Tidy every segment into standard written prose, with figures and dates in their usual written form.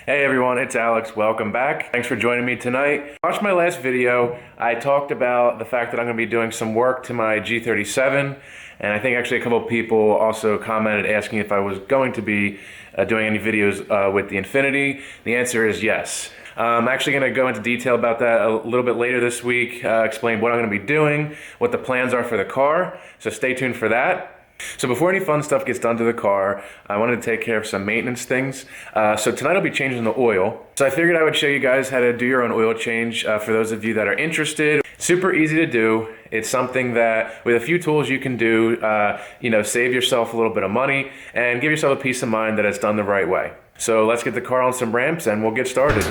Hey everyone, it's Alex. Welcome back. Thanks for joining me tonight. Watch my last video. I talked about the fact that I'm going to be doing some work to my G37, and I think actually a couple of people also commented asking if I was going to be doing any videos with the Infinity. The answer is yes. I'm actually going to go into detail about that a little bit later this week, explain what I'm going to be doing, what the plans are for the car, so stay tuned for that. So before any fun stuff gets done to the car, I wanted to take care of some maintenance things. So tonight I'll be changing the oil. So I figured I would show you guys how to do your own oil change for those of you that are interested. Super easy to do. It's something that with a few tools you can do, save yourself a little bit of money and give yourself a peace of mind that it's done the right way. So let's get the car on some ramps and we'll get started.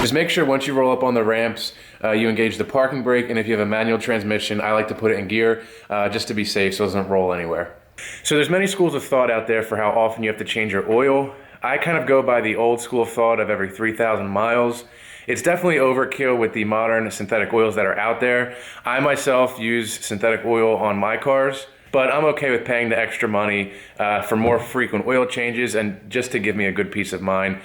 Just make sure once you roll up on the ramps, you engage the parking brake, and if you have a manual transmission, I like to put it in gear just to be safe so it doesn't roll anywhere. So there's many schools of thought out there for how often you have to change your oil. I kind of go by the old school of thought of every 3,000 miles. It's definitely overkill with the modern synthetic oils that are out there. I myself use synthetic oil on my cars, but I'm okay with paying the extra money for more frequent oil changes and just to give me a good peace of mind.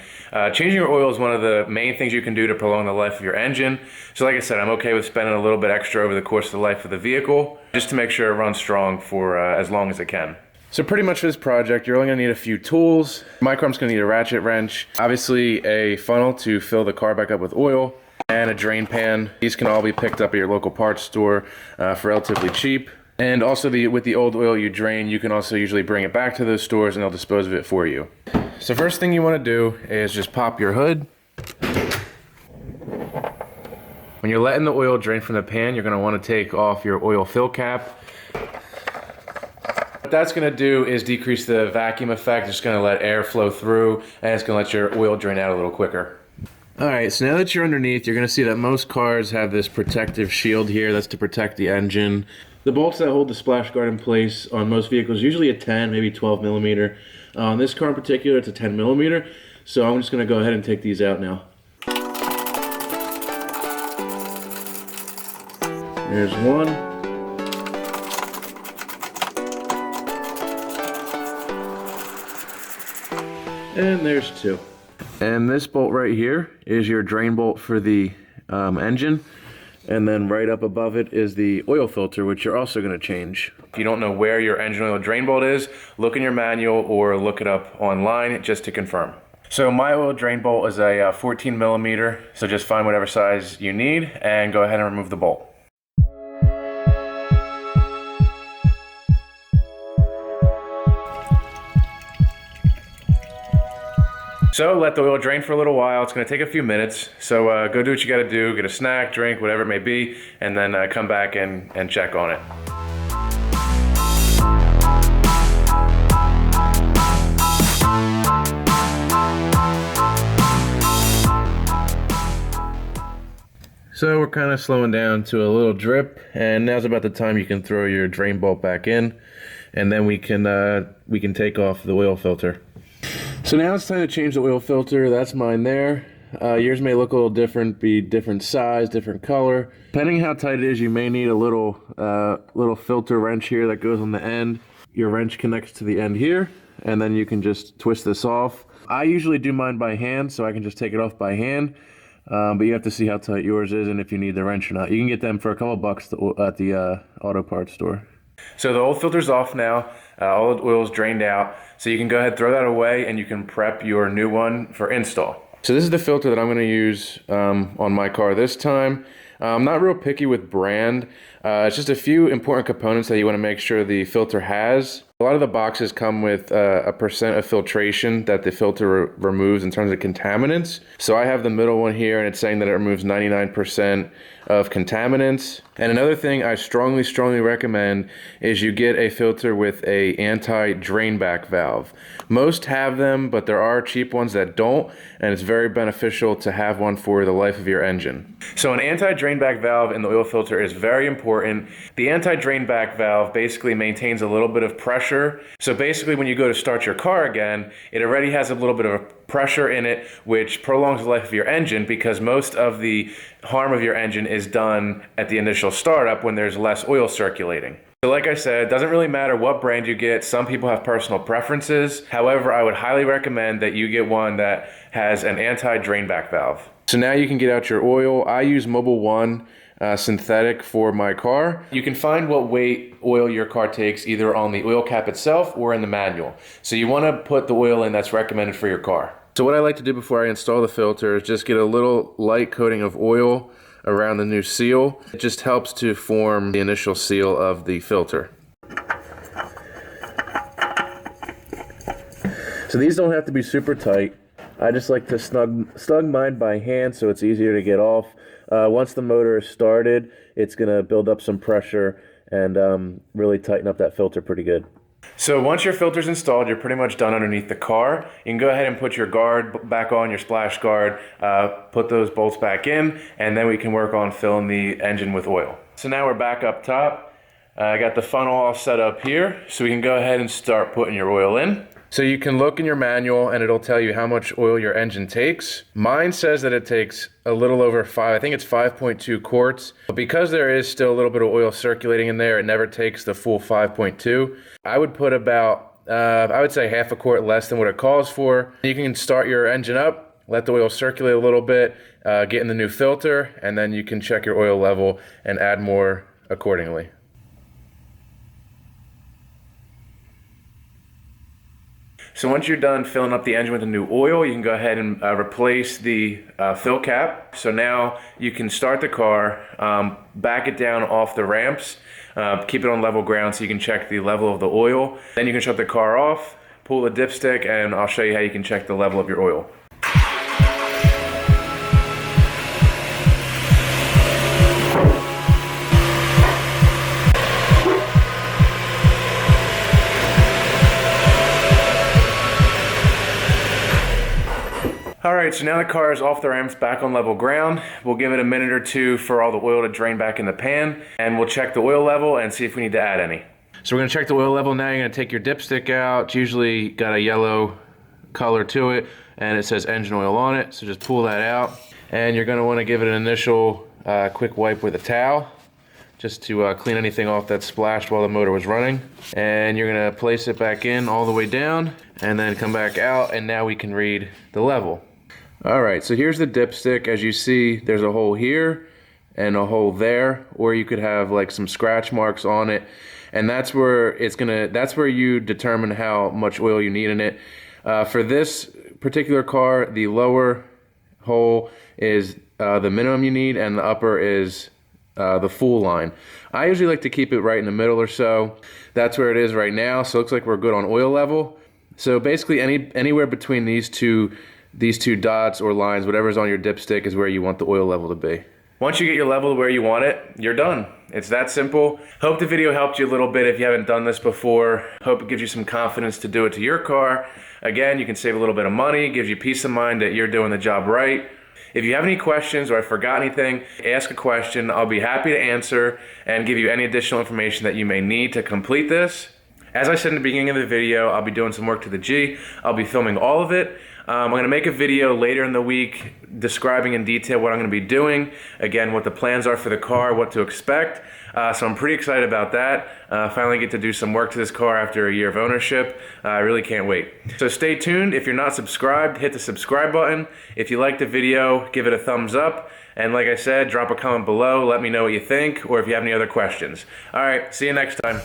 Changing your oil is one of the main things you can do to prolong the life of your engine. So like I said, I'm okay with spending a little bit extra over the course of the life of the vehicle, just to make sure it runs strong for as long as it can. So pretty much for this project, you're only gonna need a few tools. My car's gonna need a ratchet wrench, obviously a funnel to fill the car back up with oil, and a drain pan. These can all be picked up at your local parts store for relatively cheap. And also with the old oil you drain, you can also usually bring it back to those stores and they'll dispose of it for you. So first thing you want to do is just pop your hood. When you're letting the oil drain from the pan, you're going to want to take off your oil fill cap. What that's going to do is decrease the vacuum effect. It's going to let air flow through and it's going to let your oil drain out a little quicker. Alright, so now that you're underneath, you're going to see that most cars have this protective shield here. That's to protect the engine. The bolts that hold the splash guard in place on most vehicles, usually a 10, maybe 12 millimeter. On this car in particular, it's a 10 millimeter. So I'm just going to go ahead and take these out now. There's one. And there's two. And this bolt right here is your drain bolt for the engine. And then right up above it is the oil filter, which you're also going to change. If you don't know where your engine oil drain bolt is, look in your manual or look it up online just to confirm. So my oil drain bolt is a 14 millimeter, so just find whatever size you need and go ahead and remove the bolt. So let the oil drain for a little while. It's going to take a few minutes. So go do what you got to do. Get a snack, drink, whatever it may be, and then come back and check on it. So we're kind of slowing down to a little drip, and now's about the time you can throw your drain bolt back in, and then we can take off the oil filter. So now it's time to change the oil filter. That's mine there. Yours may look a little different, be different size, different color. Depending how tight it is, you may need a little filter wrench here that goes on the end. Your wrench connects to the end here, and then you can just twist this off. I usually do mine by hand, so I can just take it off by hand. But you have to see how tight yours is and if you need the wrench or not. You can get them for a couple bucks at the auto parts store. So the old filter's off now, all the oil's drained out, so you can go ahead, throw that away, and you can prep your new one for install. So this is the filter that I'm going to use on my car this time. I'm not real picky with brand. It's just a few important components that you want to make sure the filter has. A lot of the boxes come with a percent of filtration that the filter removes in terms of contaminants. So I have the middle one here, and it's saying that it removes 99% of contaminants. And another thing I strongly recommend is you get a filter with a anti-drain back valve. Most have them, but there are cheap ones that don't, and it's very beneficial to have one for the life of your engine. So an anti-drain back valve in the oil filter is very important. The anti-drain back valve basically maintains a little bit of pressure pressure. So basically when you go to start your car again, it already has a little bit of a pressure in it, which prolongs the life of your engine, because most of the harm of your engine is done at the initial startup when there's less oil circulating. So like I said, it doesn't really matter what brand you get. Some people have personal preferences. However, I would highly recommend that you get one that has an anti-drainback valve. So now you can get out your oil. I use Mobil 1 synthetic for my car. You can find what weight oil your car takes either on the oil cap itself or in the manual. So you want to put the oil in that's recommended for your car. So what I like to do before I install the filter is just get a little light coating of oil around the new seal. It just helps to form the initial seal of the filter. So these don't have to be super tight. I just like to snug mine by hand so it's easier to get off. Once the motor is started, it's going to build up some pressure and really tighten up that filter pretty good. So once your filter's installed, you're pretty much done underneath the car. You can go ahead and put your guard back on, your splash guard, put those bolts back in, and then we can work on filling the engine with oil. So now we're back up top. I got the funnel all set up here, so we can go ahead and start putting your oil in. So you can look in your manual and it'll tell you how much oil your engine takes. Mine says that it takes a little over 5, I think it's 5.2 quarts. But because there is still a little bit of oil circulating in there, it never takes the full 5.2. I would put about, I would say half a quart less than what it calls for. You can start your engine up, let the oil circulate a little bit, get in the new filter, and then you can check your oil level and add more accordingly. So once you're done filling up the engine with the new oil, you can go ahead and replace the fill cap. So now you can start the car, back it down off the ramps, keep it on level ground so you can check the level of the oil. Then you can shut the car off, pull the dipstick, and I'll show you how you can check the level of your oil. Alright, so now the car is off the ramps, back on level ground. We'll give it a minute or two for all the oil to drain back in the pan, and we'll check the oil level and see if we need to add any. So we're going to check the oil level now. You're going to take your dipstick out. It's usually got a yellow color to it, and it says engine oil on it, so just pull that out. And you're going to want to give it an initial quick wipe with a towel, just to clean anything off that splashed while the motor was running. And you're going to place it back in all the way down, and then come back out, and now we can read the level. Alright, so here's the dipstick. As you see, there's a hole here and a hole there, or you could have like some scratch marks on it, and that's where that's where you determine how much oil you need in it. For this particular car, the lower hole is the minimum you need, and the upper is the full line. I usually like to keep it right in the middle or so. That's where it is right now, so it looks like we're good on oil level. So basically anywhere between these two dots or lines, whatever's on your dipstick is where you want the oil level to be. Once you get your level where you want it, you're done. It's that simple. Hope the video helped you a little bit if you haven't done this before. Hope it gives you some confidence to do it to your car. Again, you can save a little bit of money, gives you peace of mind that you're doing the job right. If you have any questions or I forgot anything, ask a question. I'll be happy to answer and give you any additional information that you may need to complete this. As I said in the beginning of the video, I'll be doing some work to the G. I'll be filming all of it. I'm going to make a video later in the week describing in detail what I'm going to be doing. Again, what the plans are for the car, what to expect. So I'm pretty excited about that. Finally get to do some work to this car after a year of ownership. I really can't wait. So stay tuned. If you're not subscribed, hit the subscribe button. If you liked the video, give it a thumbs up. And like I said, drop a comment below. Let me know what you think or if you have any other questions. All right, see you next time.